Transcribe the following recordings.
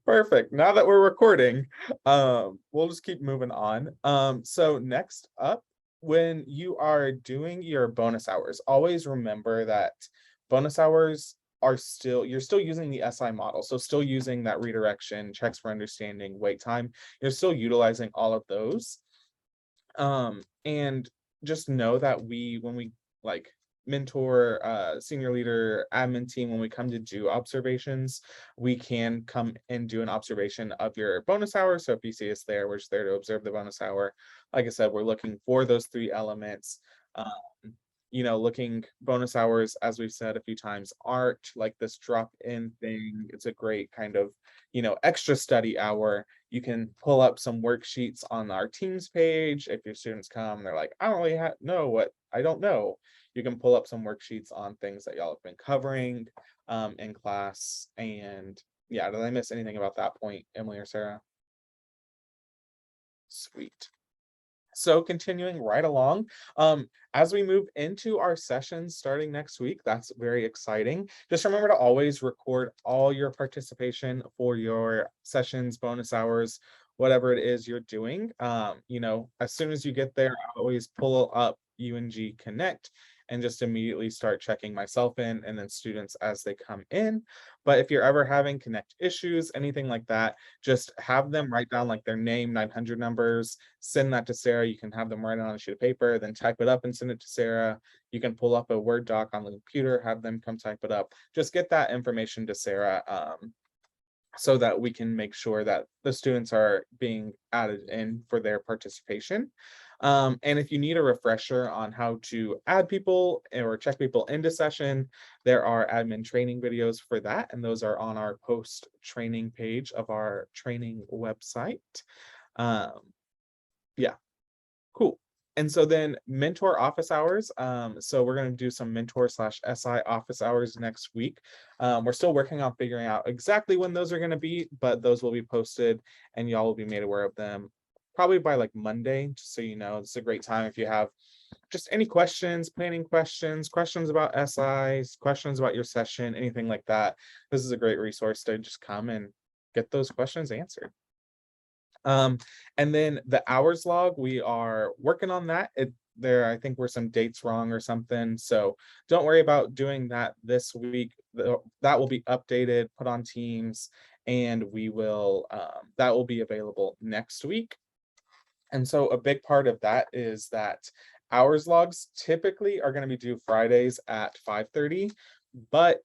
Perfect. Now that we're recording, we'll just keep moving on. So next up, when you are doing your bonus hours, always remember that bonus hours are still, you're still using the SI model. So still using that redirection, checks for understanding, wait time. You're still utilizing all of those. And just know that when we like mentor, senior leader, admin team, when we come to do observations, we can come and do an observation of your bonus hour. So if you see us there, we're just there to observe the bonus hour. Like I said, we're looking for those three elements. Um, looking bonus hours, as we've said a few times, aren't like this drop-in thing. It's a great kind of, extra study hour. You can pull up some worksheets on our Teams page. If your students come, they're like, I don't really know what I don't know. You can pull up some worksheets on things that y'all have been covering in class. And yeah, did I miss anything about that point, Emily or Sarah? Sweet. So continuing right along, as we move into our sessions starting next week, that's very exciting. Just remember to always record all your participation for your sessions, bonus hours, whatever it is you're doing. As soon as you get there, always pull up UNG Connect and just immediately start checking myself in and then students as they come in. But if you're ever having Connect issues, anything like that, just have them write down like their name, 900 numbers, send that to Sarah. You can have them write it on a sheet of paper, then type it up and send it to Sarah. You can pull up a Word doc on the computer, have them come type it up. Just get that information to Sarah, so that we can make sure that the students are being added in for their participation. And if you need a refresher on how to add people or check people into session, there are admin training videos for that, and those are on our post training page of our training website. Um, yeah, cool. And so then mentor office hours. So we're going to do some mentor slash SI office hours next week. We're still working on figuring out exactly when those are going to be, but those will be posted and y'all will be made aware of them probably by like Monday, just so you know. It's a great time if you have just any questions, planning questions, questions about SIs, questions about your session, anything like that. This is a great resource to just come and get those questions answered. And then the hours log, we are working on that. I think were some dates wrong or something. So don't worry about doing that this week. That will be updated, put on Teams, and that will be available next week. And so a big part of that is that hours logs typically are going to be due Fridays at 5:30, but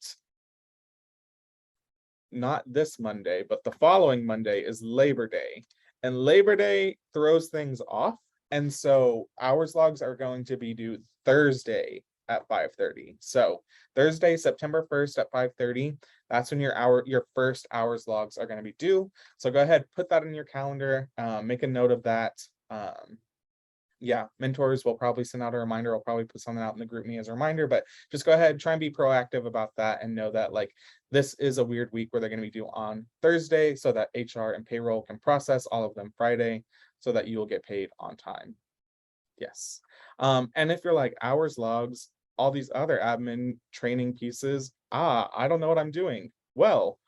not this Monday, but the following Monday is Labor Day. And Labor Day throws things off. And so hours logs are going to be due Thursday at 5:30. So Thursday, September 1st at 5:30, that's when your first hours logs are going to be due. So go ahead, put that in your calendar, make a note of that. Yeah, mentors will probably send out a reminder. I'll probably put something out in the group me as a reminder, but just go ahead, try and be proactive about that and know that like this is a weird week where they're going to be due on Thursday so that HR and payroll can process all of them Friday so that you will get paid on time. Yes. And if you're like hours logs, all these other admin training pieces, I don't know what I'm doing. Well,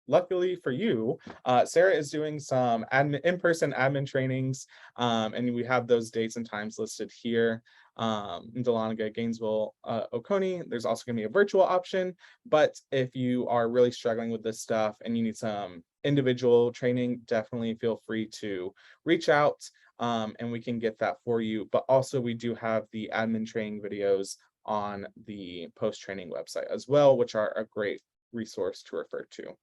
luckily for you, Sarah is doing some in-person admin trainings, and we have those dates and times listed here. In Dahlonega, Gainesville, Oconee. There's also going to be a virtual option, but if you are really struggling with this stuff and you need some individual training, definitely feel free to reach out, and we can get that for you. But also we do have the admin training videos on the post-training website as well, which are a great resource to refer to.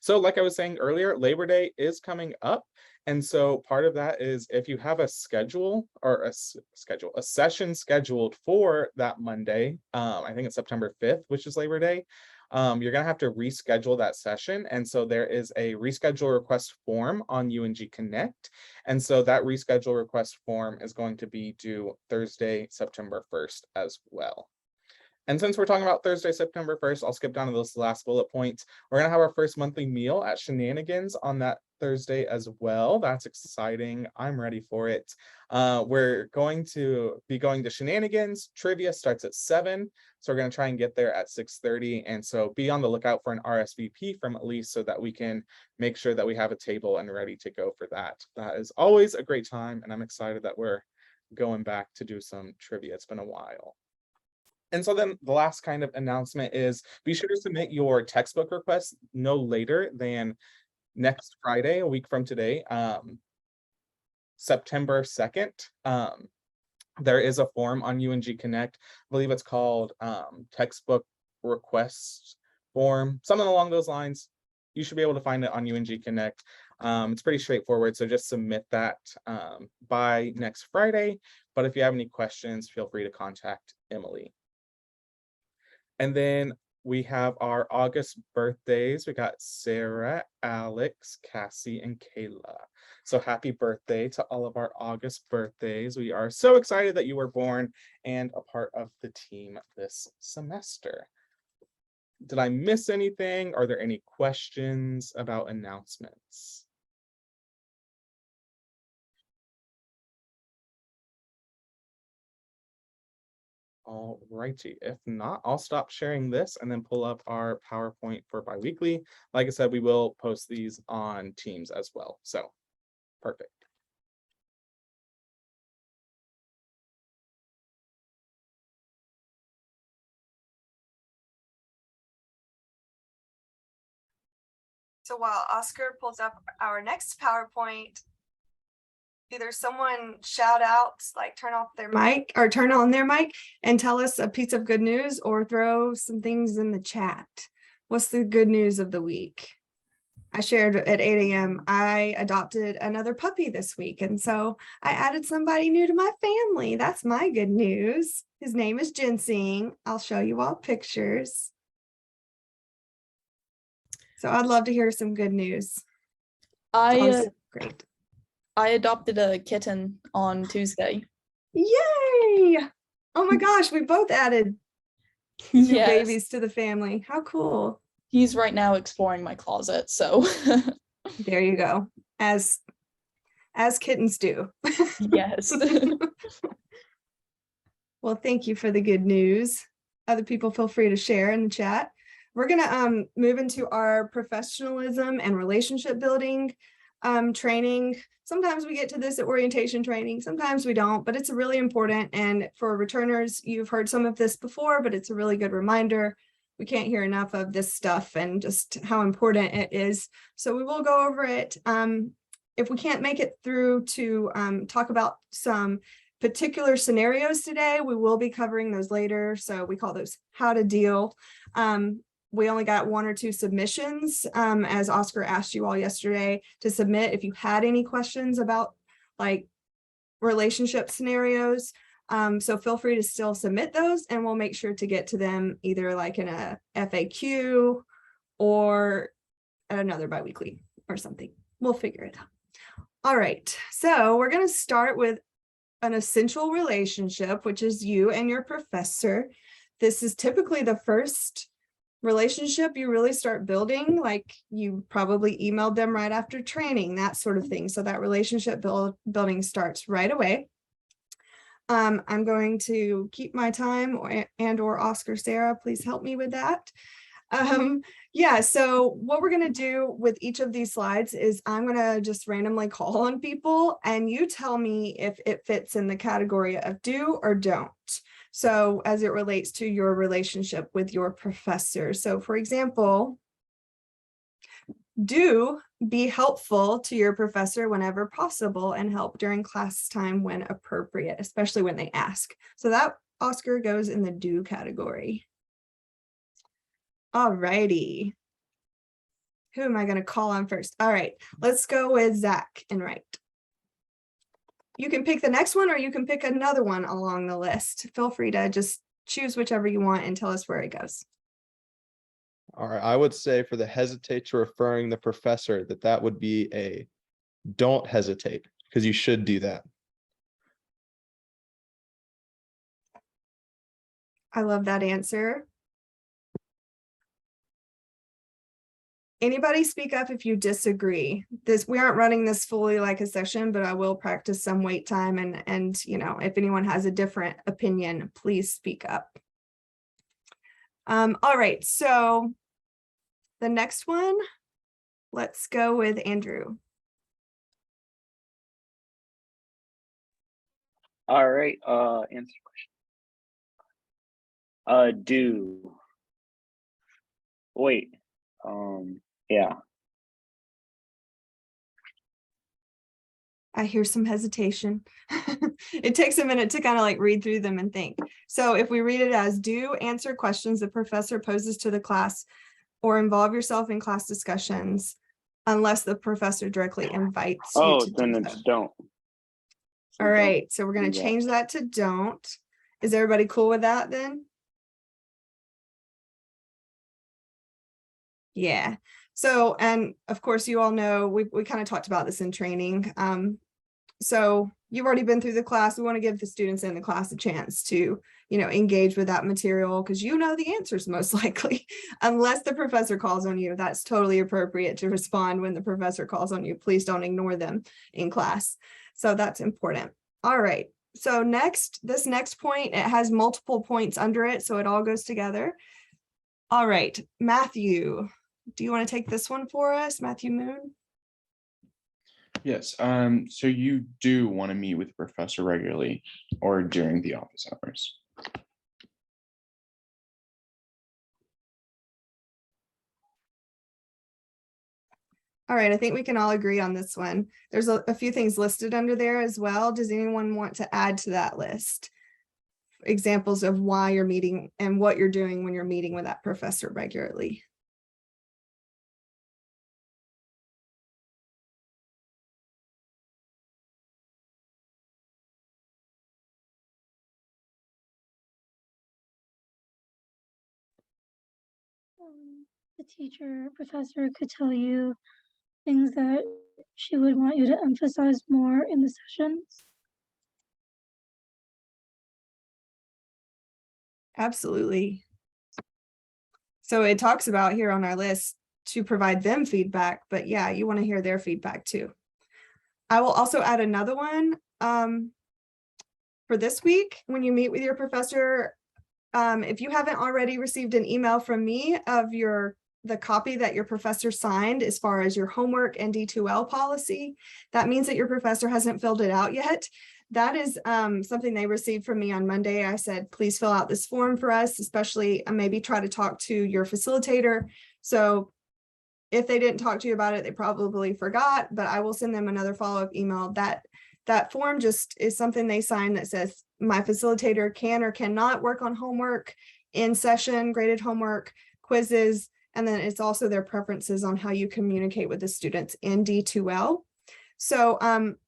So like I was saying earlier, Labor Day is coming up. And so part of that is if you have a schedule or a session scheduled for that Monday, I think it's September 5th, which is Labor Day, you're going to have to reschedule that session. And so there is a reschedule request form on UNG Connect. And so that reschedule request form is going to be due Thursday, September 1st as well. And since we're talking about Thursday, September 1st, I'll skip down to those last bullet points. We're going to have our first monthly meal at Shenanigans on that Thursday as well. That's exciting. I'm ready for it. We're going to be going to Shenanigans. Trivia starts at 7. So we're going to try and get there at 6:30. And so be on the lookout for an RSVP from Elise so that we can make sure that we have a table and ready to go for that. That is always a great time. And I'm excited that we're going back to do some trivia. It's been a while. And so then the last kind of announcement is be sure to submit your textbook requests no later than next Friday, a week from today, September 2nd. There is a form on UNG Connect. I believe it's called textbook request form, something along those lines. You should be able to find it on UNG Connect. It's pretty straightforward, so just submit that by next Friday. But if you have any questions, feel free to contact Emily. And then we have our August birthdays. We got Sarah, Alex, Cassie, and Kayla. So happy birthday to all of our August birthdays. We are so excited that you were born and a part of the team this semester. Did I miss anything? Are there any questions about announcements? All righty. If not, I'll stop sharing this and then pull up our PowerPoint for biweekly. Like I said, we will post these on Teams as well. So perfect. So while Oscar pulls up our next PowerPoint, either someone shout out, like turn off their mic or turn on their mic and tell us a piece of good news, or throw some things in the chat. What's the good news of the week? I shared at 8 a.m. I adopted another puppy this week. And so I added somebody new to my family. That's my good news. His name is Ginseng. I'll show you all pictures. So I'd love to hear some good news. Great. I adopted a kitten on Tuesday. Yay! Oh my gosh, we both added new babies to the family. How cool. He's right now exploring my closet, so there you go. As kittens do. Yes. Well, thank you for the good news. Other people feel free to share in the chat. We're gonna move into our professionalism and relationship building training. Sometimes we get to this at orientation training, sometimes we don't, but it's really important. And for returners, you've heard some of this before, but it's a really good reminder. We can't hear enough of this stuff and just how important it is. So we will go over it. If we can't make it through to talk about some particular scenarios today, we will be covering those later. So we call those how to deal. We only got 1 or 2 submissions, as Oscar asked you all yesterday to submit if you had any questions about like relationship scenarios. So feel free to still submit those, and we'll make sure to get to them either like in a FAQ or at another biweekly or something. We'll figure it out. All right, so we're going to start with an essential relationship, which is you and your professor. This is typically the first relationship you really start building, like you probably emailed them right after training, that sort of thing. So that relationship building starts right away. I'm going to keep my time, or Oscar, Sarah, please help me with that. Yeah, so what we're going to do with each of these slides is I'm going to just randomly call on people, and you tell me if it fits in the category of do or don't. So as it relates to your relationship with your professor. So for example, do be helpful to your professor whenever possible and help during class time when appropriate, especially when they ask. So that, Oscar, goes in the do category. All righty. Who am I going to call on first? All right, let's go with Zach and Wright. You can pick the next one, or you can pick another one along the list. Feel free to just choose whichever you want and tell us where it goes. All right, I would say for the hesitate to referring the professor, that would be a don't hesitate, because you should do that. I love that answer. Anybody speak up if you disagree. We aren't running this fully like a session, but I will practice some wait time, and if anyone has a different opinion, please speak up. All right, so the next one, let's go with Andrew. All right, answer question. Do. Wait. Yeah. I hear some hesitation. It takes a minute to kind of like read through them and think. So if we read it as do answer questions the professor poses to the class or involve yourself in class discussions unless the professor directly invites you Oh, to then do it's so. don't. So All right, so we're going do to that. change that to don't. Is everybody cool with that then? Yeah. So, and of course, you all know, we kind of talked about this in training. So you've already been through the class. We want to give the students in the class a chance to, engage with that material because the answers most likely, unless the professor calls on you. That's totally appropriate to respond when the professor calls on you. Please don't ignore them in class. So that's important. All right. So this next point, it has multiple points under it, so it all goes together. All right, Matthew, do you want to take this one for us, Matthew Moon? Yes, so you do want to meet with the professor regularly or during the office hours. All right, I think we can all agree on this one. There's a few things listed under there as well. Does anyone want to add to that list? Examples of why you're meeting and what you're doing when you're meeting with that professor regularly. The professor could tell you things that she would want you to emphasize more in the sessions. Absolutely. So it talks about here on our list to provide them feedback, but yeah, you want to hear their feedback too. I will also add another one for this week. When you meet with your professor, if you haven't already received an email from me of the copy that your professor signed as far as your homework and D2L policy, that means that your professor hasn't filled it out yet. That is something they received from me on Monday. I said, please fill out this form for us, especially maybe try to talk to your facilitator. So if they didn't talk to you about it, they probably forgot, but I will send them another follow-up email. That form just is something they sign that says my facilitator can or cannot work on homework, in session, graded homework, quizzes, and then it's also their preferences on how you communicate with the students in D2L. So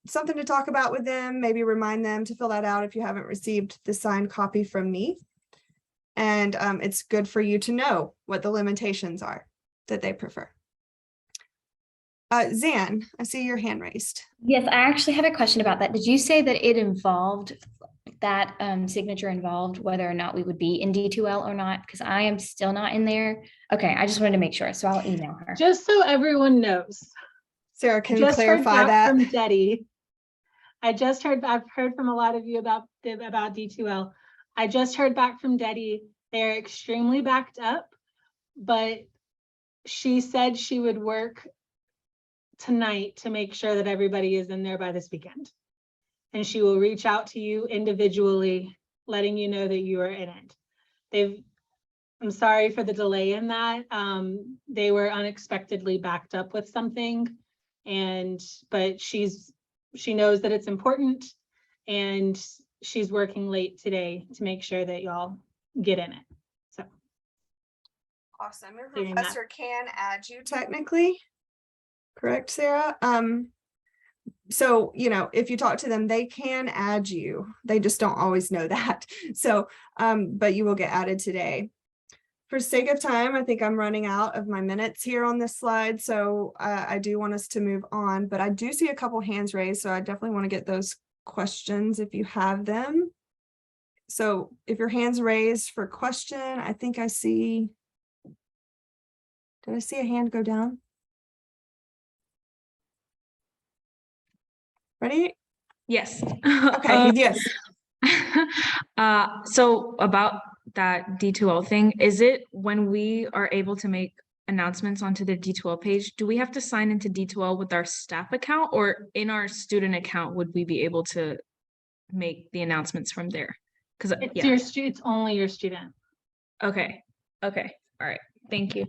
something to talk about with them, maybe remind them to fill that out if you haven't received the signed copy from me. And it's good for you to know what the limitations are that they prefer. Zan, I see your hand raised. Yes, I actually have a question about that. Did you say that it involved, that signature involved whether or not we would be in D2L or not? Because I am still not in there. Okay, I just wanted to make sure, so I'll email her. Just so everyone knows. Sarah, can you clarify that? From Detty. I've heard from a lot of you about D2L. I just heard back from Detty. They're extremely backed up, but she said she would work tonight to make sure that everybody is in there by this weekend. And she will reach out to you individually, letting you know that you are in it. I'm sorry for the delay in that. They were unexpectedly backed up with something, but she knows that it's important, and she's working late today to make sure that y'all get in it. So awesome. Your professor can add you technically. Correct, Sarah? So, if you talk to them, they can add you. They just don't always know that. So, but you will get added today. For sake of time, I think I'm running out of my minutes here on this slide. So I do want us to move on, but I do see a couple hands raised. So I definitely want to get those questions if you have them. So if your hand's raised for question, I think I see. Did I see a hand go down? Ready? Yes. Okay, yes. So about that D2L thing, is it when we are able to make announcements onto the D2L page, do we have to sign into D2L with our staff account, or in our student account would we be able to make the announcements from there? Because It's yeah. your it's only your student. Okay. Okay. All right. Thank you.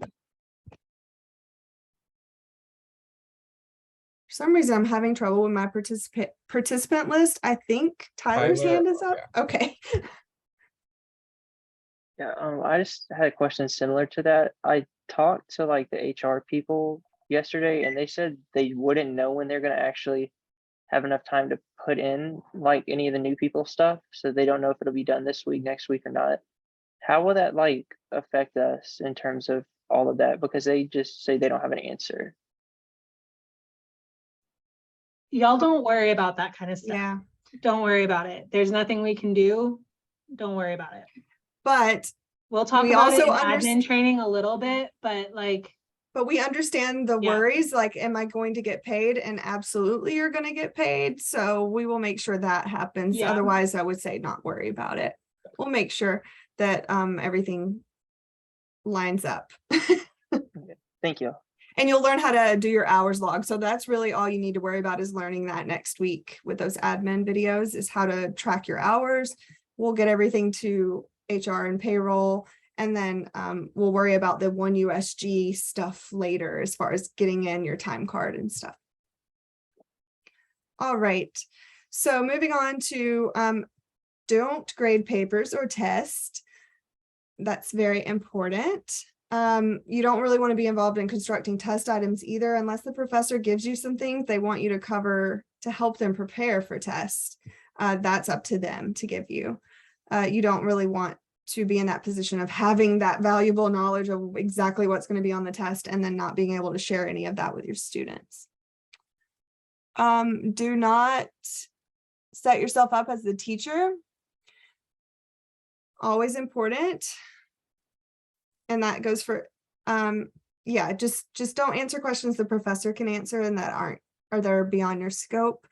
For some reason, I'm having trouble with my participant list. I think Tyler's Tyler, hand is up. Okay. Yeah, I just had a question similar to that. I talked to like the HR people yesterday and they said they wouldn't know when they're gonna actually have enough time to put in like any of the new people stuff. So they don't know if it'll be done this week, next week or not. How will that like affect us in terms of all of that? Because they just say they don't have an answer. Y'all don't worry about that kind of stuff. Yeah. Don't worry about it. There's nothing we can do. Don't worry about it. But We'll talk we about it also in admin understand, training a little bit, but like, but we understand the Yeah. worries, like, am I going to get paid? And absolutely you're going to get paid. So we will make sure that happens. Yeah. Otherwise, I would say not worry about it. We'll make sure that everything lines up. Thank you. And you'll learn how to do your hours log. So that's really all you need to worry about, is learning that next week with those admin videos, is how to track your hours. We'll get everything to HR and payroll. And then we'll worry about the 1USG stuff later, as far as getting in your time card and stuff. All right. So moving on to don't grade papers or tests. That's very important. You don't really want to be involved in constructing test items either, unless the professor gives you some things they want you to cover to help them prepare for tests. That's up to them to give you. You don't really want to be in that position of having that valuable knowledge of exactly what's going to be on the test and then not being able to share any of that with your students. Do not set yourself up as the teacher. Always important. And that goes for, yeah, just don't answer questions the professor can answer and that aren't, or they're beyond your scope.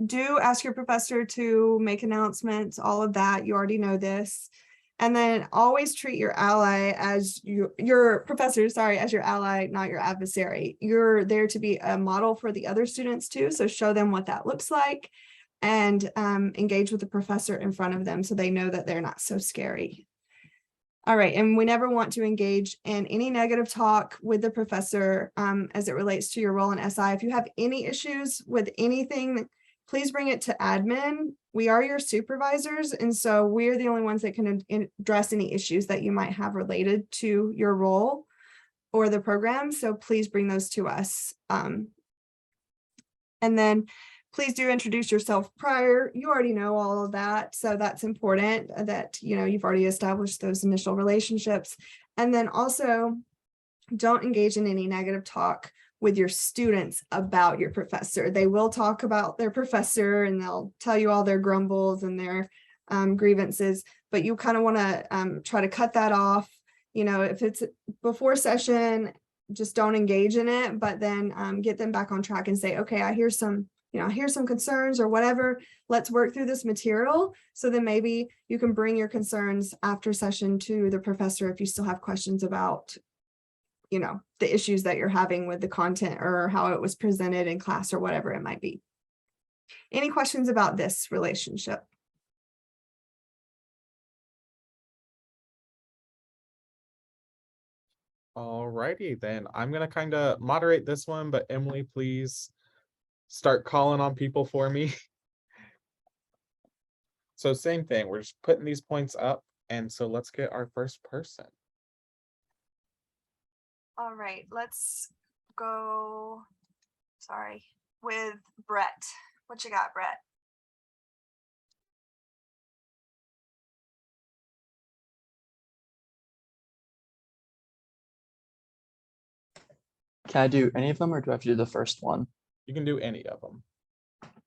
Do ask your professor to make announcements, all of that. You already know this. And then always treat your ally as your professor, sorry, as your ally, not your adversary. You're there to be a model for the other students too. So show them what that looks like, and engage with the professor in front of them so they know that they're not so scary. All right, and we never want to engage in any negative talk with the professor as it relates to your role in SI. If you have any issues with anything, please bring it to admin. We are your supervisors, and so we're the only ones that can address any issues that you might have related to your role or the program. So please bring those to us. And then please do introduce yourself prior. You already know all of that. So that's important that, you know, you've already established those initial relationships. And then also don't engage in any negative talk with your students about your professor. They will talk about their professor and they'll tell you all their grumbles and their grievances, but you kind of want to try to cut that off. You know, if it's before session, just don't engage in it, but then get them back on track and say, okay, I hear some, you know, here's some concerns or whatever, let's work through this material. So then maybe you can bring your concerns after session to the professor if you still have questions about, you know, the issues that you're having with the content or how it was presented in class or whatever it might be. Any questions about this relationship? All righty, then I'm gonna kind of moderate this one, but Emily, please start calling on people for me. So same thing, we're just putting these points up. And so let's get our first person. All right, let's go, sorry, with Brett. What you got, Brett? Can I do any of them or do I have to do the first one? You can do any of them.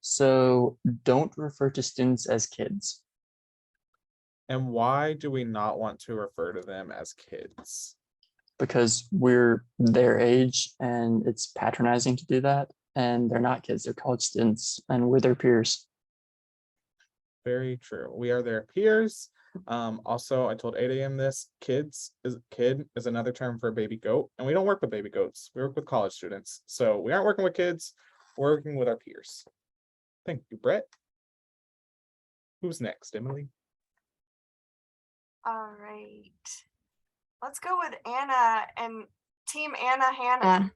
So don't refer to students as kids. And why do we not want to refer to them as kids? Because we're their age and it's patronizing to do that. And they're not kids, they're college students and we're their peers. Very true. We are their peers. Also, I told 8 a.m. this, kid is another term for a baby goat, and we don't work with baby goats. We work with college students. So we aren't working with kids, we're working with our peers. Thank you, Brett. Who's next, Emily? All right. Let's go with Anna and Team Anna Hannah.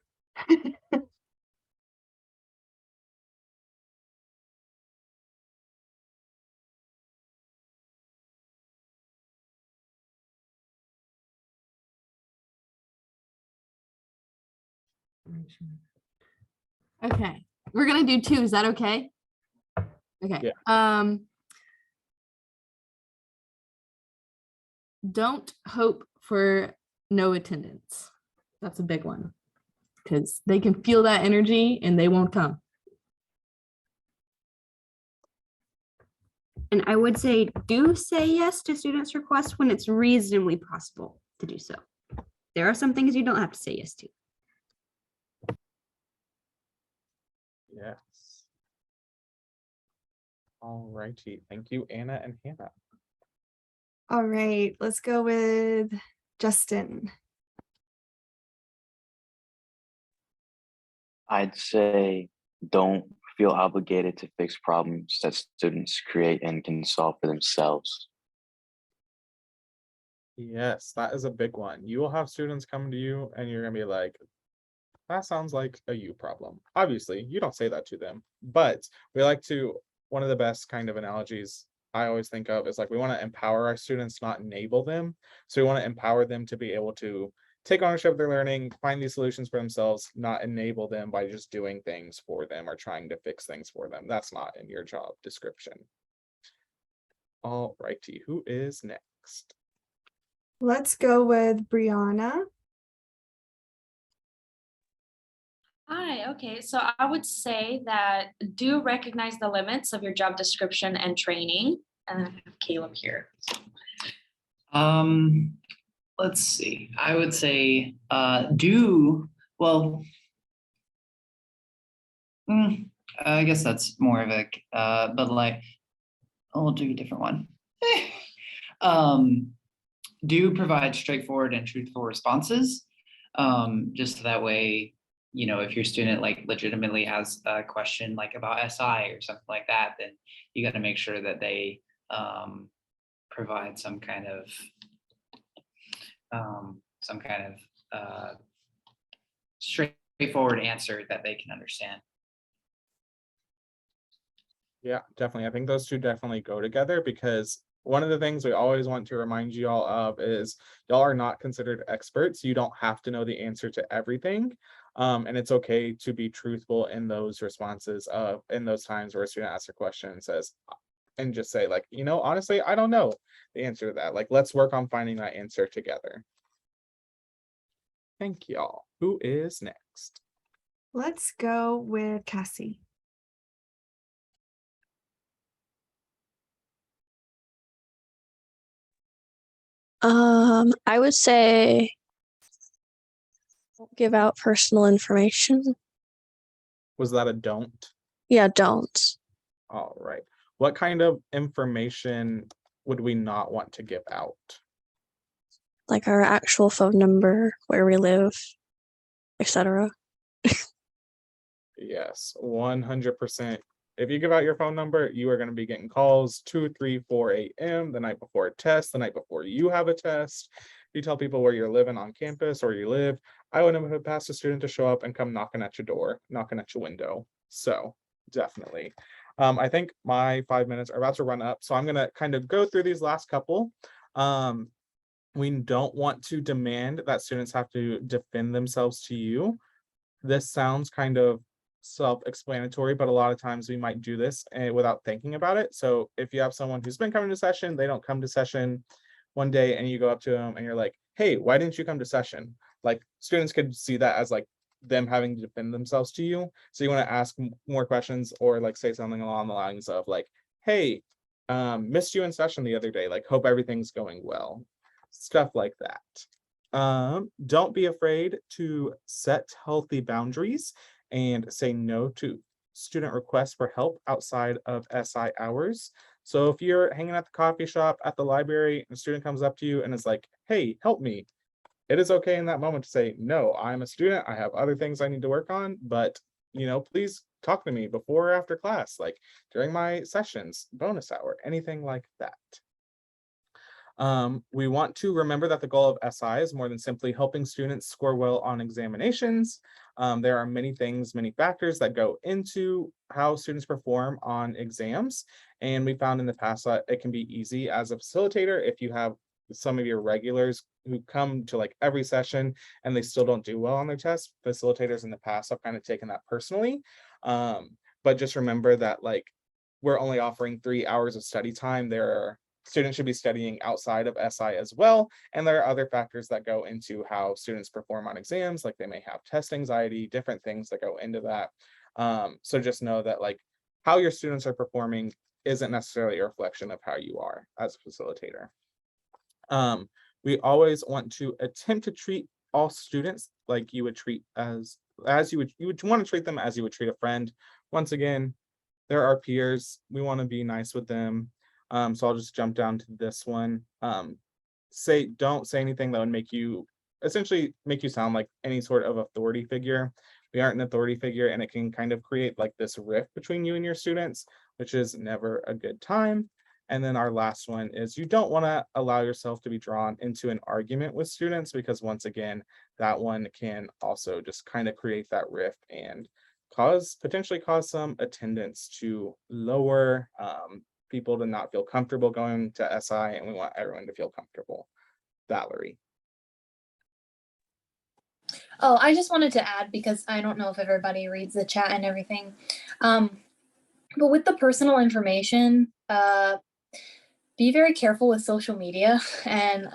Okay, we're gonna do two. Is that okay? Okay. Yeah. Don't hope for no attendance. That's a big one because they can feel that energy and they won't come. And I would say, do say yes to students' requests when it's reasonably possible to do so. There are some things you don't have to say yes to. Yes. All righty. Thank you, Anna and Hannah. All right, let's go with Justin. I'd say don't feel obligated to fix problems that students create and can solve for themselves. Yes, that is a big one. You will have students come to you and you're gonna be like, that sounds like a you problem. Obviously, you don't say that to them, but we like to, one of the best kind of analogies I always think of is like we want to empower our students, not enable them. So we want to empower them to be able to take ownership of their learning, find these solutions for themselves, not enable them by just doing things for them or trying to fix things for them. That's not in your job description. All righty, who is next? Let's go with Brianna. Hi, okay, so I would say that do recognize the limits of your job description and training. And then I have Caleb here. Let's see. I would say do well. I guess that's more of a but like I'll do a different one. Do provide straightforward and truthful responses. Just so that way, you know, if your student like legitimately has a question like about SI or something like that, then you got to make sure that they provide some kind of straightforward answer that they can understand. Yeah, definitely. I think those two definitely go together because one of the things we always want to remind you all of is y'all are not considered experts. You don't have to know the answer to everything. And it's okay to be truthful in those responses in those times where a student asks a question and says, and just say like, you know, honestly, I don't know the answer to that. Like, let's work on finding that answer together. Thank y'all. Who is next? Let's go with Cassie. I would say don't give out personal information. Was that a don't? Yeah, don't. All right. What kind of information would we not want to give out? Like our actual phone number, where we live, etc. Yes, 100%. If you give out your phone number, you are going to be getting calls 2, 3, 4 a.m. the night before a test, the night before you have a test. You tell people where you're living on campus or you live. I would have asked a student to show up and come knocking at your door, knocking at your window. So definitely. I think my 5 minutes are about to run up, so I'm going to kind of go through these last couple. We don't want to demand that students have to defend themselves to you. This sounds kind of self-explanatory, but a lot of times we might do this without thinking about it. So if you have someone who's been coming to session, they don't come to session one day and you go up to them and you're like, hey, why didn't you come to session? Like students could see that as like them having to defend themselves to you. So you want to ask more questions or like say something along the lines of like, hey, missed you in session the other day, like hope everything's going well, stuff like that. Don't be afraid to set healthy boundaries and say no to student requests for help outside of SI hours. So if you're hanging at the coffee shop, at the library, and a student comes up to you and is like, hey, help me, it is okay in that moment to say, no, I'm a student, I have other things I need to work on, but please talk to me before or after class, like during my sessions, bonus hour, anything like that. We want to remember that the goal of SI is more than simply helping students score well on examinations. There are many things, many factors that go into how students perform on exams. And we found in the past that it can be easy as a facilitator if you have some of your regulars who come to like every session and they still don't do well on their tests. Facilitators in the past have kind of taken that personally. But just remember that like we're only offering 3 hours of study time. Students should be studying outside of SI as well. And there are other factors that go into how students perform on exams, like they may have test anxiety, different things that go into that. So just know that like how your students are performing isn't necessarily a reflection of how you are as a facilitator. We always want to attempt to treat all students like you would treat you would want to treat them as you would treat a friend. Once again, they're our peers. We want to be nice with them. So I'll just jump down to this one. Don't say anything that would essentially make you sound like any sort of authority figure. We aren't an authority figure, and it can kind of create like this rift between you and your students, which is never a good time. And then our last one is you don't want to allow yourself to be drawn into an argument with students, because once again, that one can also just kind of create that rift and potentially cause some attendance to lower, people to not feel comfortable going to SI, and we want everyone to feel comfortable. Valerie. Oh, I just wanted to add, because I don't know if everybody reads the chat and everything. But with the personal information, be very careful with social media. And,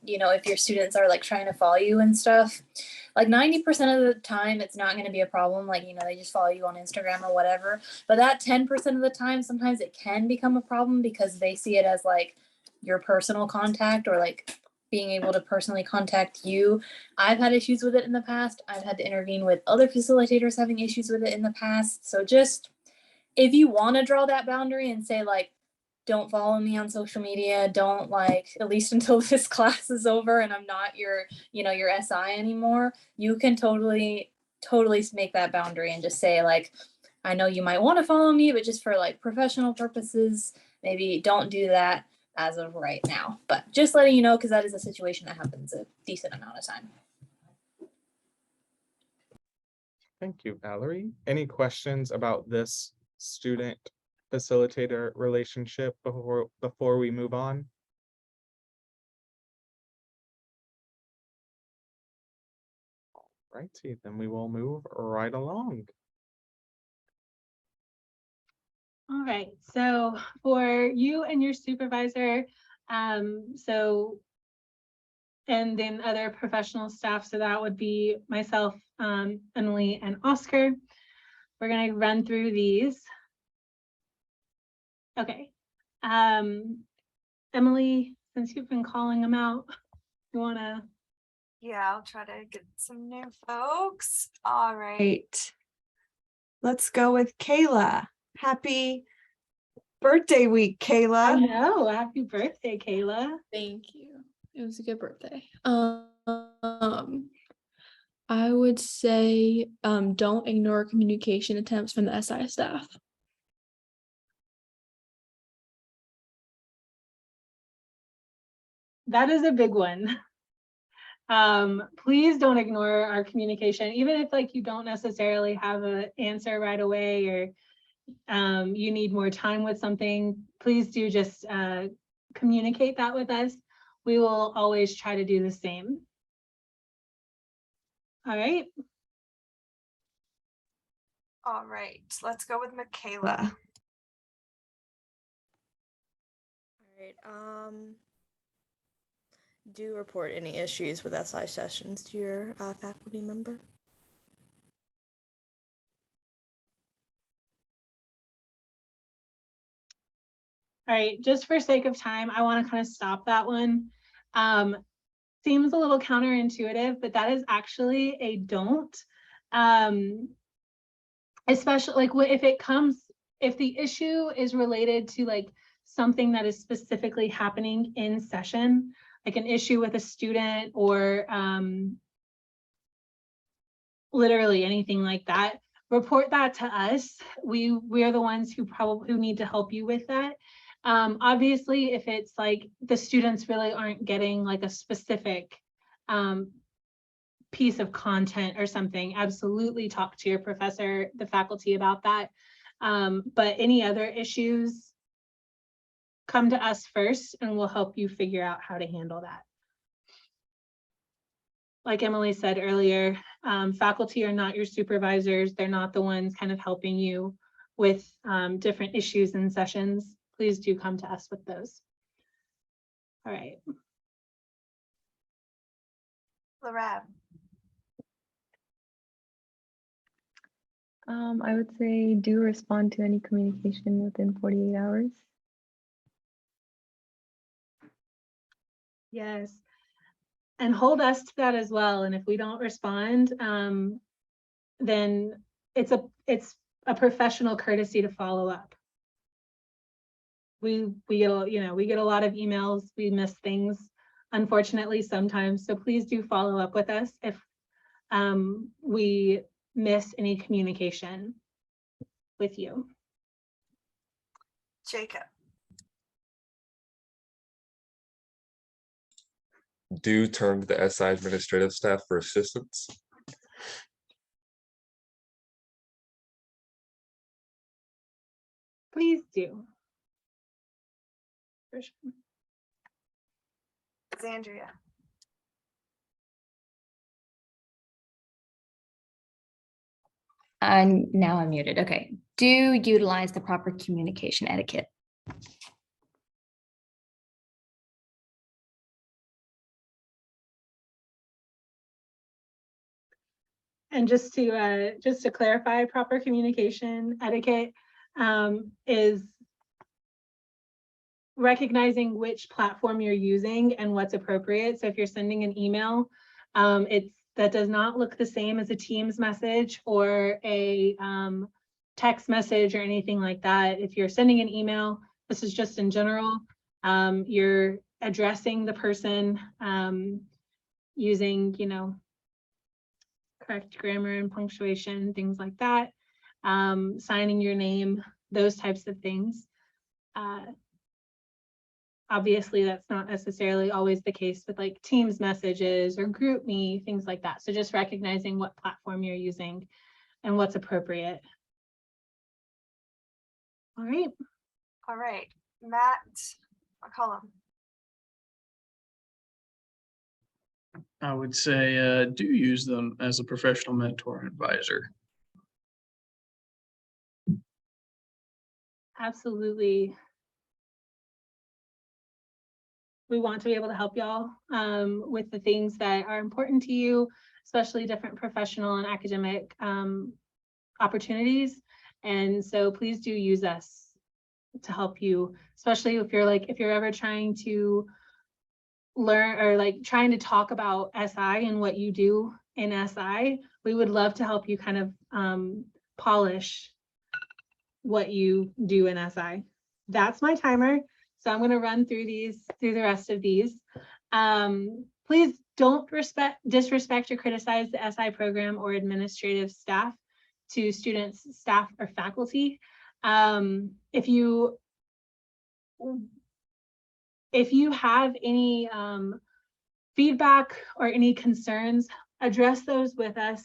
if your students are like trying to follow you and stuff, like 90% of the time, it's not going to be a problem. Like, they just follow you on Instagram or whatever. But that 10% of the time, sometimes it can become a problem because they see it as like your personal contact, or like being able to personally contact you. I've had issues with it in the past. I've had to intervene with other facilitators having issues with it in the past. So just, if you want to draw that boundary and say like, don't follow me on social media, don't at least until this class is over and I'm not your SI anymore, you can totally make that boundary and just say like, I know you might want to follow me, but just for like professional purposes, maybe don't do that as of right now. But just letting you know, because that is a situation that happens a decent amount of time. Thank you, Valerie. Any questions about this student facilitator relationship before we move on? Righty, then we will move right along. All right, so for you and your supervisor, and then other professional staff, so that would be myself, Emily, and Oscar. We're gonna run through these. Okay, Emily, since you've been calling them out, you wanna? Yeah, I'll try to get some new folks. All right. Let's go with Kayla. Happy birthday week, Kayla. I know. Happy birthday, Kayla. Thank you. It was a good birthday. I would say don't ignore communication attempts from the SI staff. That is a big one. Please don't ignore our communication, even if like you don't necessarily have an answer right away, or you need more time with something. Please do just communicate that with us. We will always try to do the same. All right. All right, let's go with Michaela. All right. Do report any issues with SI sessions to your faculty member. All right, just for sake of time, I want to kind of stop that one. Seems a little counterintuitive, but that is actually a don't. Especially like if the issue is related to like something that is specifically happening in session, like an issue with a student or literally anything like that, report that to us. We are the ones who need to help you with that. Obviously, if it's like the students really aren't getting like a specific piece of content or something, absolutely talk to your professor, the faculty about that. But any other issues, come to us first and we'll help you figure out how to handle that. Like Emily said earlier, faculty are not your supervisors. They're not the ones kind of helping you with different issues and sessions. Please do come to us with those. All right. Larab. I would say do respond to any communication within 48 hours. Yes. And hold us to that as well. And if we don't respond, then it's a professional courtesy to follow up. We get a lot of emails, we miss things, unfortunately, sometimes. So please do follow up with us if we miss any communication with you. Jacob. Do turn to the SI administrative staff for assistance. Please do. Andrea. Now I'm muted. Okay. Do utilize the proper communication etiquette. And just to clarify, proper communication etiquette is recognizing which platform you're using and what's appropriate. So if you're sending an email, that does not look the same as a Teams message or a text message or anything like that. If you're sending an email, this is just in general, you're addressing the person using, correct grammar and punctuation, things like that, signing your name, those types of things. Obviously, that's not necessarily always the case with like Teams messages or GroupMe, things like that. So just recognizing what platform you're using and what's appropriate. All right, Matt McCollum. I would say do use them as a professional mentor and advisor. Absolutely. We want to be able to help y'all with the things that are important to you, especially different professional and academic opportunities. And so please do use us to help you, especially if you're ever trying to learn or like trying to talk about SI and what you do in SI. We would love to help you kind of polish what you do in SI. That's my timer. So I'm going to run through the rest of these. Please don't disrespect or criticize the SI program or administrative staff to students, staff, or faculty. If you have any feedback or any concerns, address those with us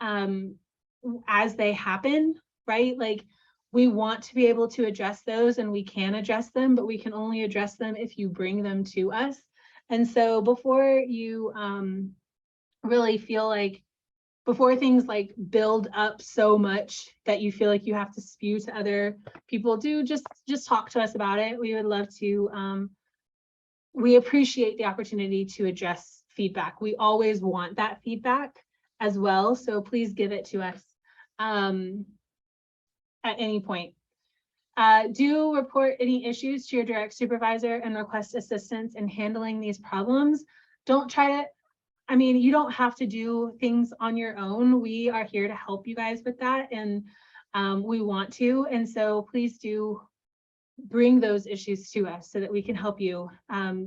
as they happen, right? Like, we want to be able to address those and we can address them, but we can only address them if you bring them to us. And so before you really feel like, before things like build up so much that you feel like you have to spew to other people, just talk to us about it. We would love to, we appreciate the opportunity to address feedback. We always want that feedback as well. So please give it to us. At any point. Do report any issues to your direct supervisor and request assistance in handling these problems. Don't try to, I mean, you don't have to do things on your own. We are here to help you guys with that, and we want to. And so please do bring those issues to us so that we can help you.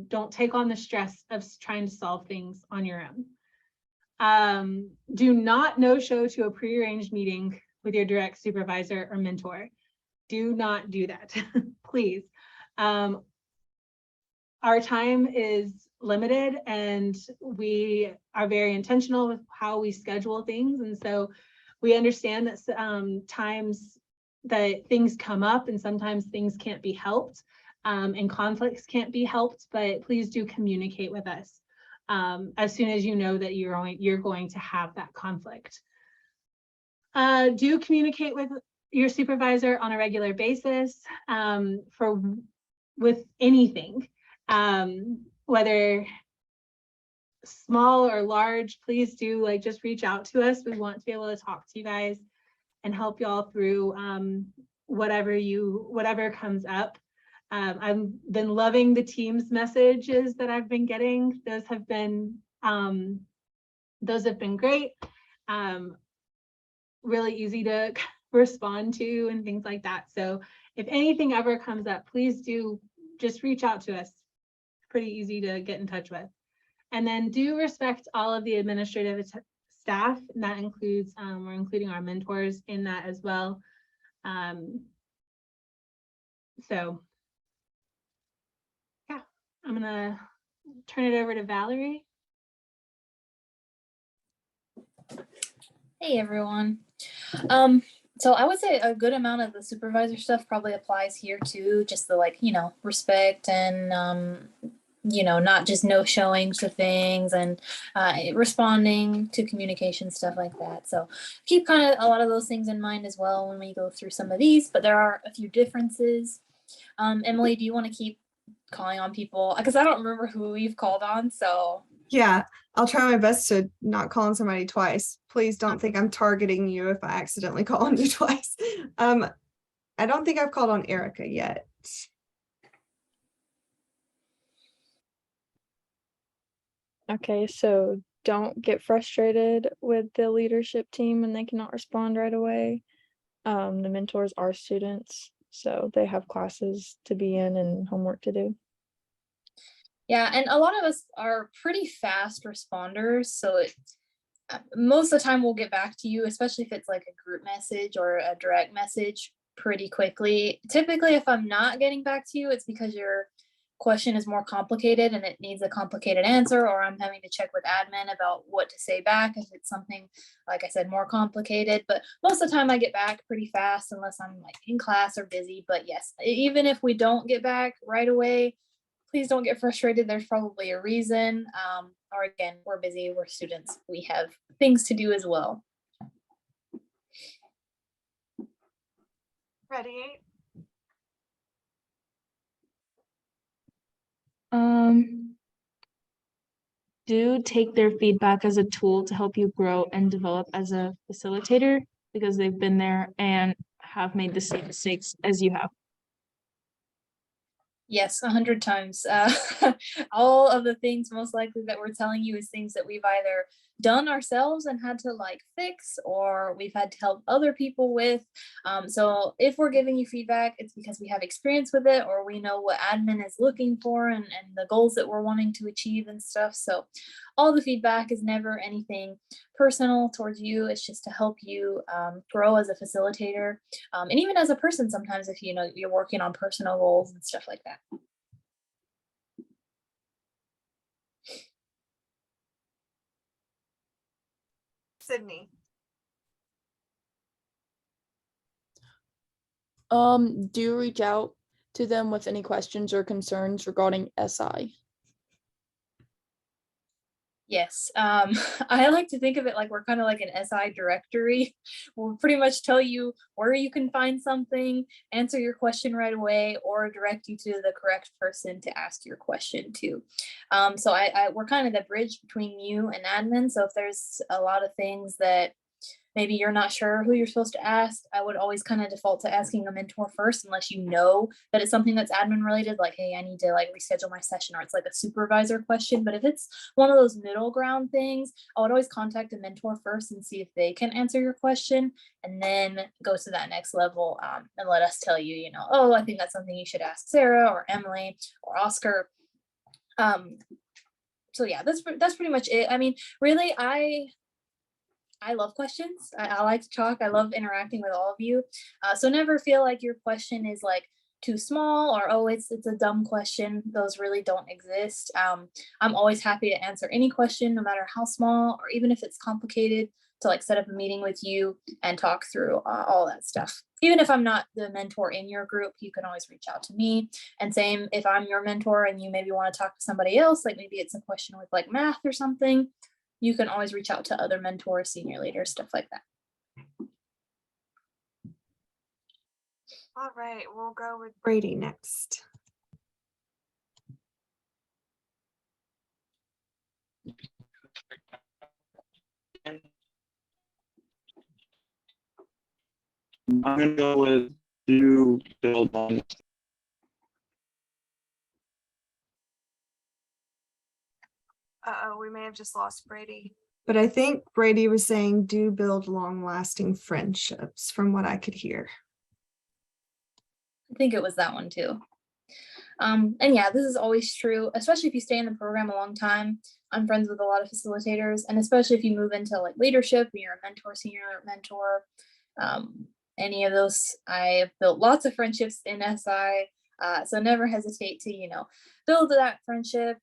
Don't take on the stress of trying to solve things on your own. Do not no-show to a prearranged meeting with your direct supervisor or mentor. Do not do that, please. Our time is limited and we are very intentional with how we schedule things. And so we understand that times that things come up and sometimes things can't be helped and conflicts can't be helped, but please do communicate with us as soon as you know that you're going to have that conflict. Do communicate with your supervisor on a regular basis with anything, whether small or large. Please do just reach out to us. We want to be able to talk to you guys and help y'all through whatever comes up. I've been loving the Teams messages that I've been getting. Those have been great. Really easy to respond to and things like that. So if anything ever comes up, please do just reach out to us. Pretty easy to get in touch with. And then do respect all of the administrative staff, and that includes we're including our mentors in that as well. So yeah, I'm gonna turn it over to Valerie. Hey everyone. So I would say a good amount of the supervisor stuff probably applies here too, just the respect and not just no showing to things and responding to communication, stuff like that. So keep kind of a lot of those things in mind as well when we go through some of these, but there are a few differences. Emily, do you want to keep calling on people? Because I don't remember who you've called on, so. Yeah, I'll try my best to not call on somebody twice. Please don't think I'm targeting you if I accidentally call on you twice. I don't think I've called on Erica yet. Okay, so don't get frustrated with the leadership team when they cannot respond right away. The mentors are students, so they have classes to be in and homework to do. Yeah, and a lot of us are pretty fast responders, so most of the time we'll get back to you, especially if it's like a group message or a direct message pretty quickly. Typically, if I'm not getting back to you, it's because your question is more complicated and it needs a complicated answer, or I'm having to check with admin about what to say back if it's something, like I said, more complicated. But most of the time I get back pretty fast unless I'm in class or busy. But yes, even if we don't get back right away, please don't get frustrated. There's probably a reason. Or again, we're busy, we're students, we have things to do as well. Ready? Do take their feedback as a tool to help you grow and develop as a facilitator, because they've been there and have made the same mistakes as you have. Yes, 100 times. All of the things most likely that we're telling you is things that we've either done ourselves and had to fix, or we've had to help other people with. So if we're giving you feedback, it's because we have experience with it, or we know what admin is looking for and the goals that we're wanting to achieve and stuff. So all the feedback is never anything personal towards you. It's just to help you grow as a facilitator, and even as a person sometimes if you're working on personal goals and stuff like that. Sydney. Do reach out to them with any questions or concerns regarding SI. Yes, I like to think of it like we're kind of like an SI directory. We'll pretty much tell you where you can find something, answer your question right away, or direct you to the correct person to ask your question to. So we're kind of the bridge between you and admin. So if there's a lot of things that maybe you're not sure who you're supposed to ask, I would always kind of default to asking a mentor first, unless you know that it's something that's admin related, like, hey, I need to like reschedule my session, or it's like a supervisor question. But if it's one of those middle ground things, I would always contact a mentor first and see if they can answer your question, and then go to that next level, and let us tell you, oh, I think that's something you should ask Sarah or Emily or Oscar. So yeah, that's pretty much it. I mean, really, I love questions. I like to talk. I love interacting with all of you. So never feel like your question is like too small, or oh, it's a dumb question. Those really don't exist. I'm always happy to answer any question, no matter how small, or even if it's complicated, to like set up a meeting with you and talk through all that stuff. Even if I'm not the mentor in your group, you can always reach out to me. And same if I'm your mentor and you maybe want to talk to somebody else, like maybe it's a question with like math or something, you can always reach out to other mentors, senior leaders, stuff like that. All right, we'll go with Brady next. I'm gonna go with do build on. Uh-oh, we may have just lost Brady. But I think Brady was saying do build long-lasting friendships, from what I could hear. I think it was that one too. And yeah, this is always true, especially if you stay in the program a long time. I'm friends with a lot of facilitators, and especially if you move into like leadership, and you're a mentor, senior mentor, any of those, I have built lots of friendships in SI. So never hesitate to, build that friendship.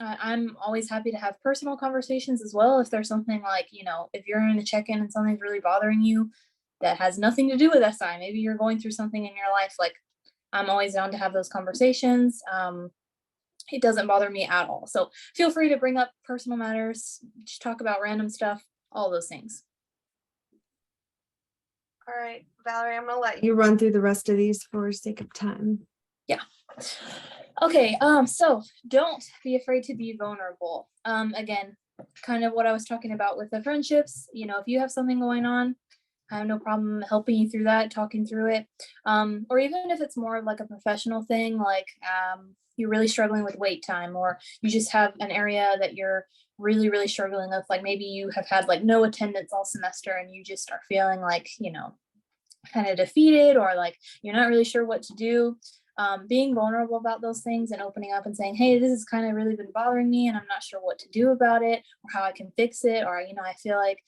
I'm always happy to have personal conversations as well. If there's something like, if you're in a check-in and something's really bothering you that has nothing to do with SI, maybe you're going through something in your life, like I'm always down to have those conversations. It doesn't bother me at all. So feel free to bring up personal matters, just talk about random stuff, all those things. All right, Valerie, I'm gonna let you run through the rest of these for sake of time. Yeah. Okay, so don't be afraid to be vulnerable. Again, kind of what I was talking about with the friendships, if you have something going on, I have no problem helping you through that, talking through it. Or even if it's more of like a professional thing, like you're really struggling with wait time, or you just have an area that you're really, really struggling with, like maybe you have had like no attendance all semester and you just are feeling like, kind of defeated, or like you're not really sure what to do. Being vulnerable about those things and opening up and saying, hey, this has kind of really been bothering me and I'm not sure what to do about it, or how I can fix it, or I feel like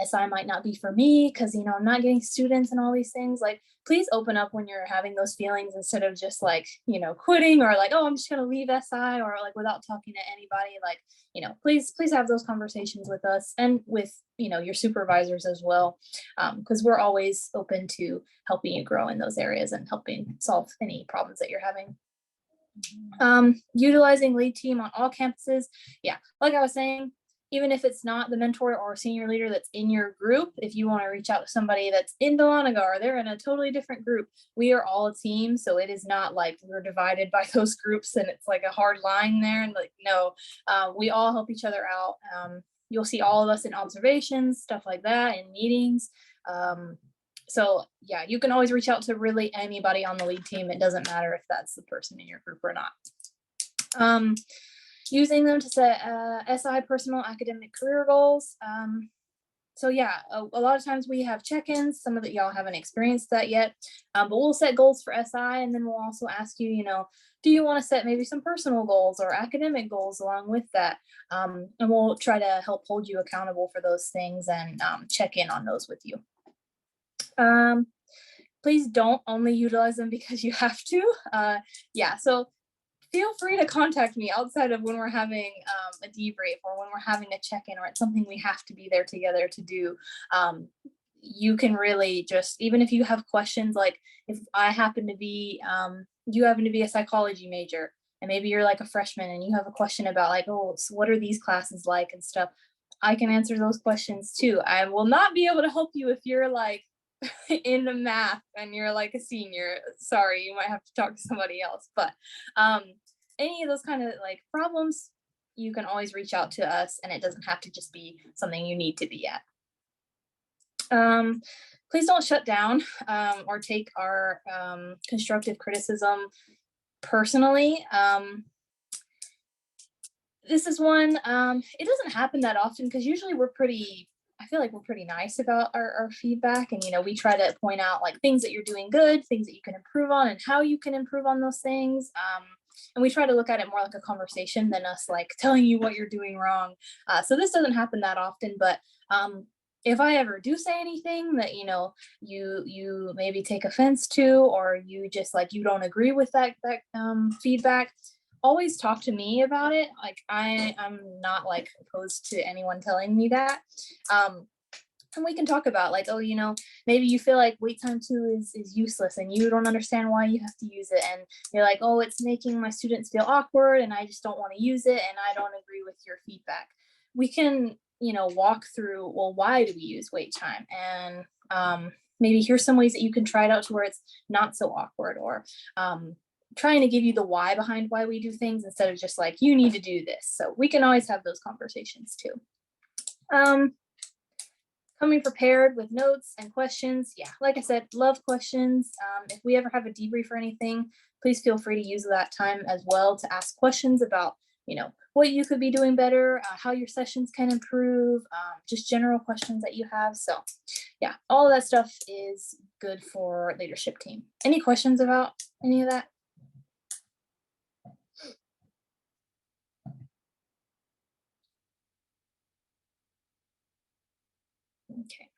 SI might not be for me because I'm not getting students and all these things. Like, please open up when you're having those feelings, instead of just like quitting, or like, oh, I'm just gonna leave SI, or like without talking to anybody. Like, please have those conversations with us and with your supervisors as well, because we're always open to helping you grow in those areas and helping solve any problems that you're having. Utilizing lead team on all campuses. Yeah, like I was saying, even if it's not the mentor or senior leader that's in your group, if you want to reach out to somebody that's in Dahlonega or they're in a totally different group, we are all a team. So it is not like we're divided by those groups and it's like a hard line there. And like, no, we all help each other out. You'll see all of us in observations, stuff like that, in meetings. So yeah, you can always reach out to really anybody on the lead team. It doesn't matter if that's the person in your group or not. Using them to set SI personal academic career goals. So yeah, a lot of times we have check-ins. Some of y'all haven't experienced that yet, but we'll set goals for SI, and then we'll also ask you, do you want to set maybe some personal goals or academic goals along with that? And we'll try to help hold you accountable for those things and check in on those with you. Please don't only utilize them because you have to. Yeah, so feel free to contact me outside of when we're having a debrief, or when we're having a check-in, or it's something we have to be there together to do. You can really just, even if you have questions, like if I happen to be, you happen to be a psychology major, and maybe you're like a freshman and you have a question about like, oh, so what are these classes like and stuff, I can answer those questions too. I will not be able to help you if you're like in the math and you're like a senior. Sorry, you might have to talk to somebody else. But any of those kind of like problems, you can always reach out to us, and it doesn't have to just be something you need to be at. Please don't shut down or take our constructive criticism personally. This is one, it doesn't happen that often because usually I feel like we're pretty nice about our feedback, and we try to point out like things that you're doing good, things that you can improve on, and how you can improve on those things. And we try to look at it more like a conversation than us like telling you what you're doing wrong. So this doesn't happen that often, but if I ever do say anything that you maybe take offense to, or you just like you don't agree with that feedback, always talk to me about it. Like I'm not like opposed to anyone telling me that. And we can talk about like, oh, maybe you feel like wait time 2 is useless and you don't understand why you have to use it. And you're like, oh, it's making my students feel awkward and I just don't want to use it and I don't agree with your feedback. We can, walk through, well, why do we use wait time? And maybe here's some ways that you can try it out to where it's not so awkward, or trying to give you the why behind why we do things instead of just like, you need to do this. So we can always have those conversations too. Coming prepared with notes and questions. Yeah, like I said, love questions. If we ever have a debrief or anything, please feel free to use that time as well to ask questions about, what you could be doing better, how your sessions can improve, just general questions that you have. So yeah, all of that stuff is good for leadership team. Any questions about any of that? Okay.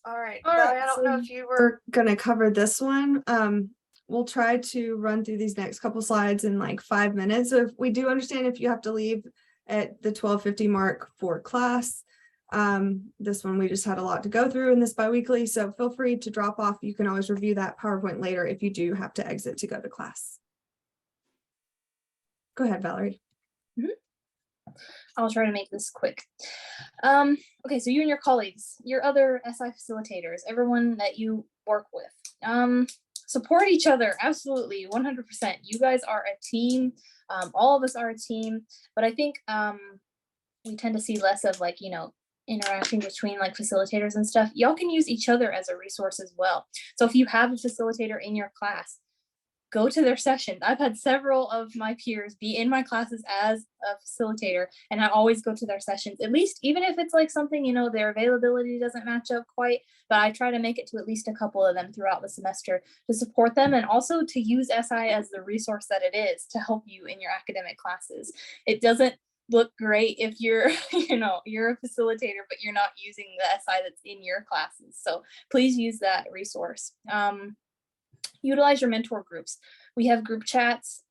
All right. All Valerie, right, I don't so know if you were going to cover this one. We'll try to run through these next couple slides in like 5 minutes. So if we do understand if you have to leave at the 12:50 mark for class. This one, we just had a lot to go through in this biweekly, so feel free to drop off. You can always review that PowerPoint later if you do have to exit to go to class. Go ahead, Valerie. I'll try to make this quick. Okay, so you and your colleagues, your other SI facilitators, everyone that you work with, support each other. Absolutely, 100%. You guys are a team. All of us are a team, but I think we tend to see less of like, interacting between like facilitators and stuff. Y'all can use each other as a resource as well. So if you have a facilitator in your class, go to their sessions. I've had several of my peers be in my classes as a facilitator, and I always go to their sessions, at least, even if it's like something, their availability doesn't match up quite, but I try to make it to at least a couple of them throughout the semester to support them, and also to use SI as the resource that it is to help you in your academic classes. It doesn't look great if you're, you're a facilitator, but you're not using the SI that's in your classes. So please use that resource. Utilize your mentor groups. We have group chats.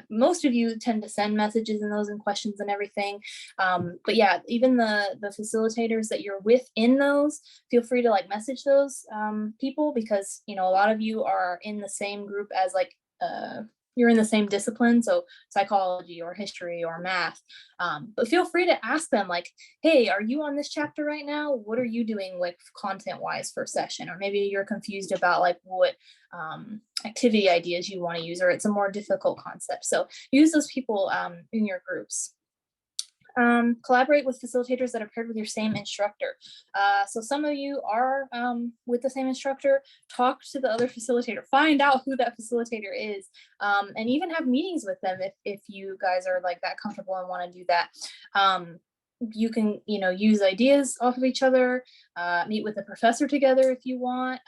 Most of you tend to send messages in those and questions and everything. But yeah, even the facilitators that you're with in those, feel free to like message those people, because a lot of you are in the same group as like you're in the same discipline, so psychology or history or math. But feel free to ask them like, hey, are you on this chapter right now? What are you doing like content wise for session? Or maybe you're confused about like what activity ideas you want to use, or it's a more difficult concept. So use those people in your groups. Collaborate with facilitators that are paired with your same instructor. So some of you are with the same instructor. Talk to the other facilitator, find out who that facilitator is, and even have meetings with them if you guys are like that comfortable and want to do that. You can use ideas off of each other, meet with the professor together if you want.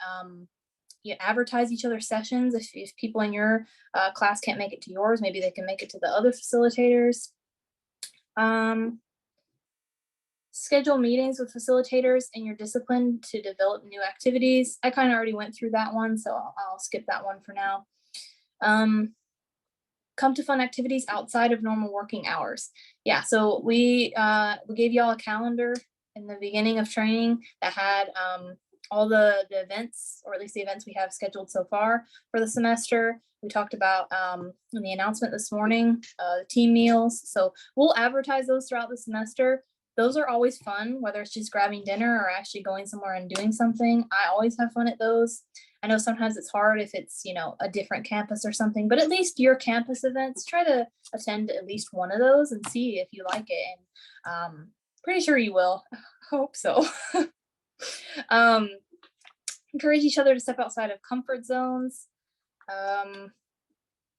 You advertise each other's sessions. If people in your class can't make it to yours, maybe they can make it to the other facilitators. Schedule meetings with facilitators in your discipline to develop new activities. I kind of already went through that one, so I'll skip that one for now. Come to fun activities outside of normal working hours. Yeah, so we gave y'all a calendar in the beginning of training that had all the events, or at least the events we have scheduled so far for the semester. We talked about in the announcement this morning, the team meals. So we'll advertise those throughout the semester. Those are always fun, whether it's just grabbing dinner or actually going somewhere and doing something. I always have fun at those. I know sometimes it's hard if it's, a different campus or something, but at least your campus events, try to attend at least one of those and see if you like it. And Pretty sure you will. I hope so. um, encourage each other to step outside of comfort zones.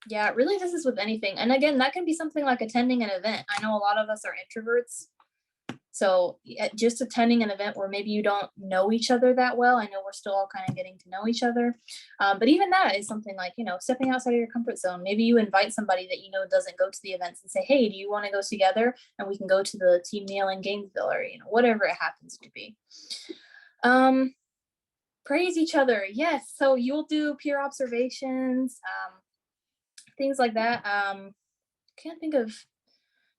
Yeah, really, this is with anything. And again, that can be something like attending an event. I know a lot of us are introverts. So just attending an event where maybe you don't know each other that well. I know we're still all kind of getting to know each other. But even that is something like, stepping outside of your comfort zone. Maybe you invite somebody that doesn't go to the events and say, hey, do you want to go together? And we can go to the team meal in Gainesville, or, whatever it happens to be. Praise each other. Yes. So you'll do peer observations, things like that. Can't think of,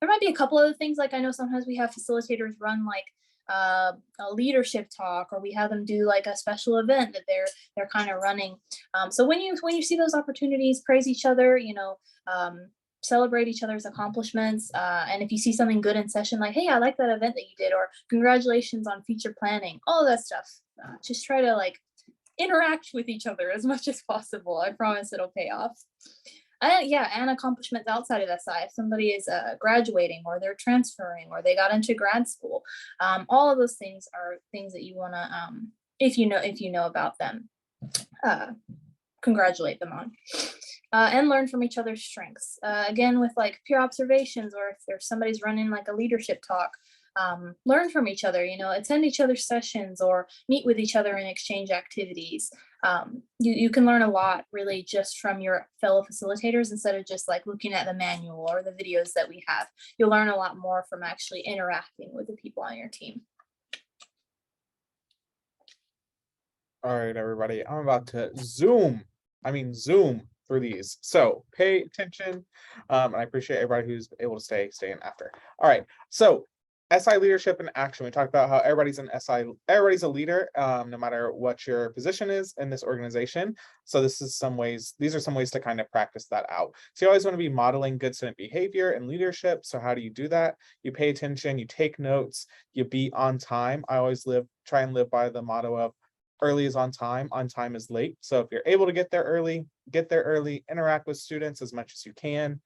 there might be a couple other things. Like I know sometimes we have facilitators run like a leadership talk, or we have them do like a special event that they're kind of running. So when you see those opportunities, praise each other, celebrate each other's accomplishments. And if you see something good in session, like, hey, I like that event that you did, or congratulations on future planning, all of that stuff. Just try to like interact with each other as much as possible. I promise it'll pay off. And accomplishments outside of SI. If somebody is graduating, or they're transferring, or they got into grad school, all of those things are things that you want to, if you know about them, congratulate them on. And learn from each other's strengths. Again, with like peer observations, or if there's somebody's running like a leadership talk, learn from each other, attend each other's sessions, or meet with each other and exchange activities. You can learn a lot really just from your fellow facilitators, instead of just like looking at the manual or the videos that we have. You'll learn a lot more from actually interacting with the people on your team. All right, everybody, I'm about to zoom through these. So pay attention. And I appreciate everybody who's able to stay in after. All right, so SI leadership in action. We talked about how everybody's an SI, everybody's a leader, no matter what your position is in this organization. So these are some ways to kind of practice that out. So you always want to be modeling good student behavior and leadership. So how do you do that? You pay attention, you take notes, you be on time. I always try and live by the motto of early is on time is late. So if you're able to get there early, interact with students as much as you can.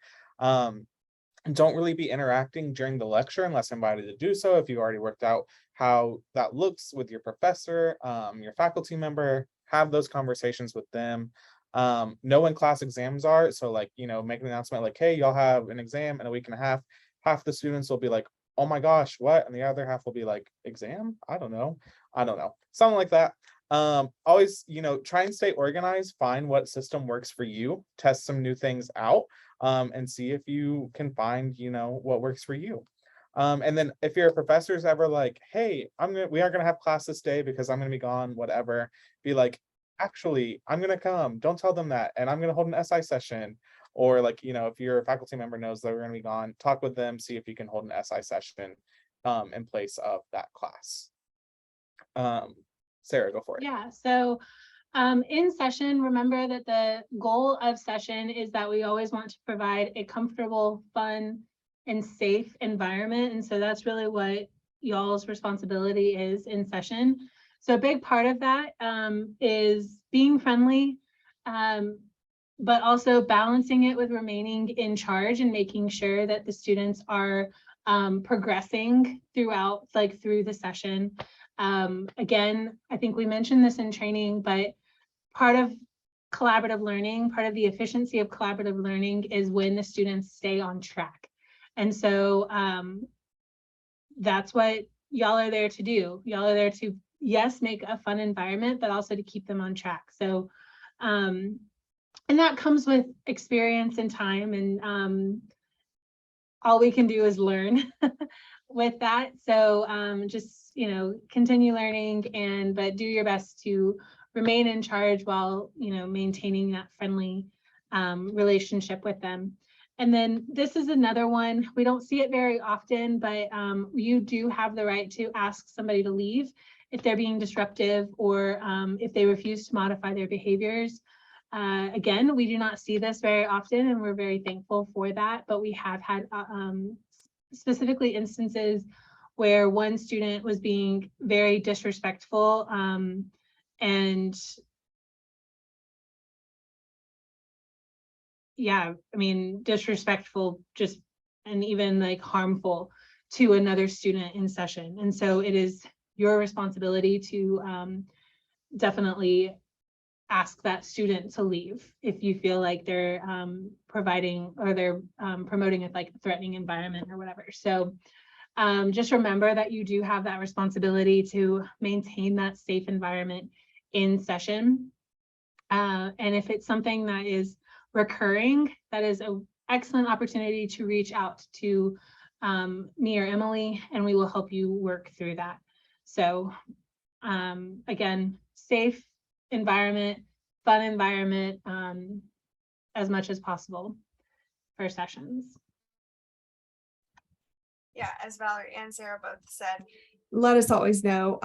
Don't really be interacting during the lecture unless invited to do so. If you already worked out how that looks with your professor, your faculty member, have those conversations with them. Know when class exams are. So like, make an announcement like, hey, y'all have an exam in a week and a half. Half the students will be like, oh my gosh, what? And the other half will be like, exam? I don't know. Something like that. Always, try and stay organized, find what system works for you, test some new things out. And see if you can find, what works for you. And then if your professor's ever like, hey, we aren't gonna have class this day because I'm gonna be gone, whatever, be like, actually, I'm gonna come. Don't tell them that. And I'm gonna hold an SI session. Or like, if your faculty member knows that we're gonna be gone, talk with them, see if you can hold an SI session in place of that class. Sarah, go for it. Yeah, so in session, remember that the goal of session is that we always want to provide a comfortable, fun, and safe environment. And so that's really what y'all's responsibility is in session. So a big part of that is being friendly, but also balancing it with remaining in charge and making sure that the students are progressing throughout, through the session. Again, I think we mentioned this in training, but part of collaborative learning, part of the efficiency of collaborative learning is when the students stay on track. And so that's what y'all are there to do. Y'all are there to, yes, make a fun environment, but also to keep them on track. So, and that comes with experience and time, and all we can do is learn with that. So just, continue learning, but do your best to remain in charge while, maintaining that friendly relationship with them. And then this is another one, we don't see it very often, but you do have the right to ask somebody to leave if they're being disruptive, or if they refuse to modify their behaviors. Again, we do not see this very often, and we're very thankful for that, but we have had specifically instances where one student was being very disrespectful, and yeah, I mean, disrespectful, just, and even like harmful to another student in session. And so it is your responsibility to definitely ask that student to leave if you feel like they're providing or they're promoting a like threatening environment or whatever. So just remember that you do have that responsibility to maintain that safe environment in session. And if it's something that is recurring, that is an excellent opportunity to reach out to me or Emily, and we will help you work through that. So again, safe environment, fun environment, as much as possible for sessions. Yeah, as Valerie and Sarah both said, let us always know.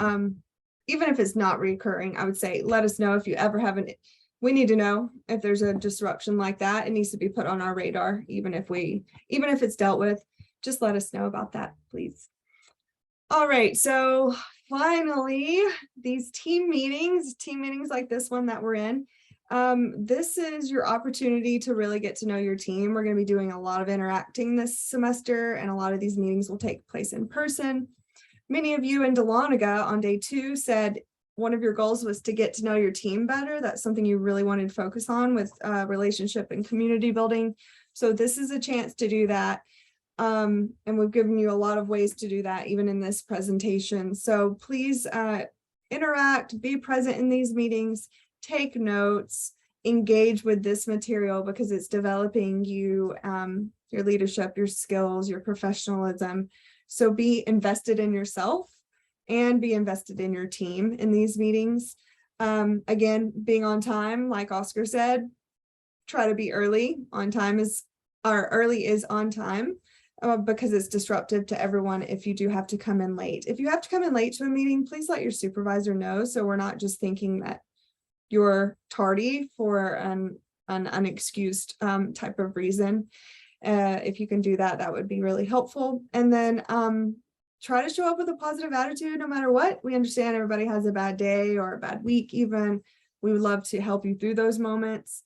Even if it's not recurring, I would say let us know if you ever have we need to know if there's a disruption like that. It needs to be put on our radar, even if it's dealt with. Just let us know about that, please. All right, so finally, these team meetings like this one that we're in, this is your opportunity to really get to know your team. We're going to be doing a lot of interacting this semester, and a lot of these meetings will take place in person. Many of you in Dahlonega on day 2 said one of your goals was to get to know your team better. That's something you really wanted to focus on with relationship and community building. So this is a chance to do that. And we've given you a lot of ways to do that, even in this presentation. So please interact, be present in these meetings, take notes, engage with this material because it's developing you, your leadership, your skills, your professionalism. So be invested in yourself and be invested in your team in these meetings. Again, being on time, like Oscar said, try to be early. Early is on time. Because it's disruptive to everyone if you do have to come in late. If you have to come in late to a meeting, please let your supervisor know so we're not just thinking that you're tardy for an unexcused type of reason. If you can do that, that would be really helpful. And then try to show up with a positive attitude no matter what. We understand everybody has a bad day or a bad week even. We would love to help you through those moments.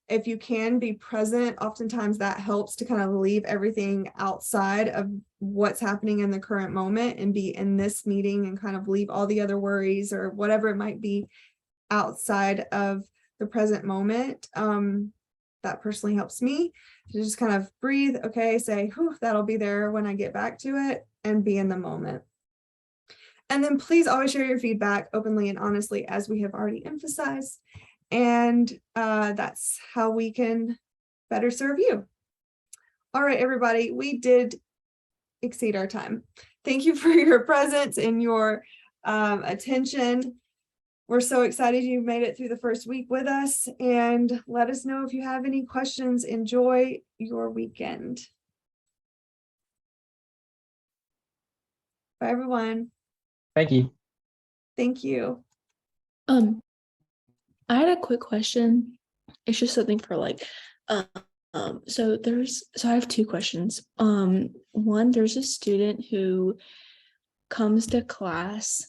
If you can be present, oftentimes that helps to kind of leave everything outside of what's happening in the current moment and be in this meeting and kind of leave all the other worries or whatever it might be outside of the present moment. That personally helps me to just kind of breathe, okay, say, whew, that'll be there when I get back to it, and be in the moment. And then please always share your feedback openly and honestly, as we have already emphasized. And that's how we can better serve you. All right, everybody, we did exceed our time. Thank you for your presence and your attention. We're so excited you made it through the first week with us, and let us know if you have any questions. Enjoy your weekend. Bye, everyone. Thank you. Thank you. I had a quick question. It's just something for like, so I have 2 questions. One, there's a student who comes to class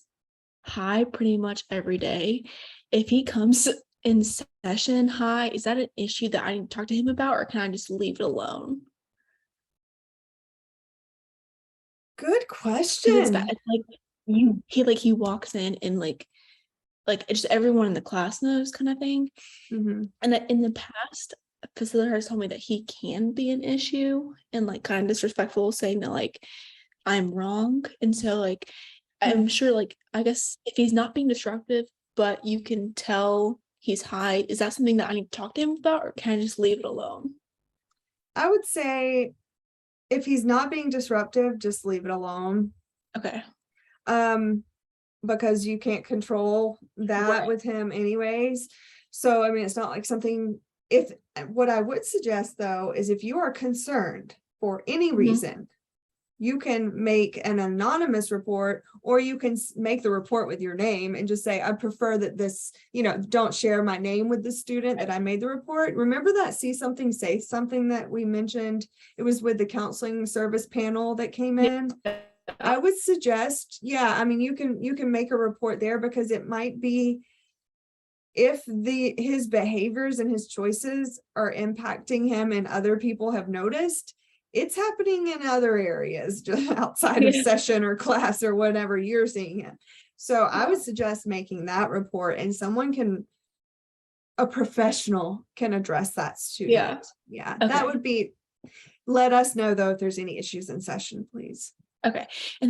high pretty much every day. If he comes in session high, is that an issue that I need to talk to him about, or can I just leave it alone? Good question. It's like he walks in and like just everyone in the class knows kind of thing. Mm-hmm. And that in the past, a facilitator has told me that he can be an issue and like kind of disrespectful, saying that like I'm wrong. And so like I'm sure like I guess if he's not being disruptive, but you can tell he's high, is that something that I need to talk to him about, or can I just leave it alone? I would say if he's not being disruptive, just leave it alone. Okay. Because you can't control that with him anyways. So, I mean, it's not like something, what I would suggest though, is if you are concerned for any reason, you can make an anonymous report, or you can make the report with your name and just say, I prefer that this, don't share my name with the student that I made the report. Remember that see something, say something that we mentioned? It was with the counseling service panel that came in. I would suggest, I mean, you can make a report there, because it might be if his behaviors and his choices are impacting him and other people have noticed, it's happening in other areas just outside of Yeah. session or class or whatever you're seeing it. So I would suggest making that report, and a professional can address that student. Yeah, that Okay. would be, let us know though if there's any issues in session, please. Okay. And then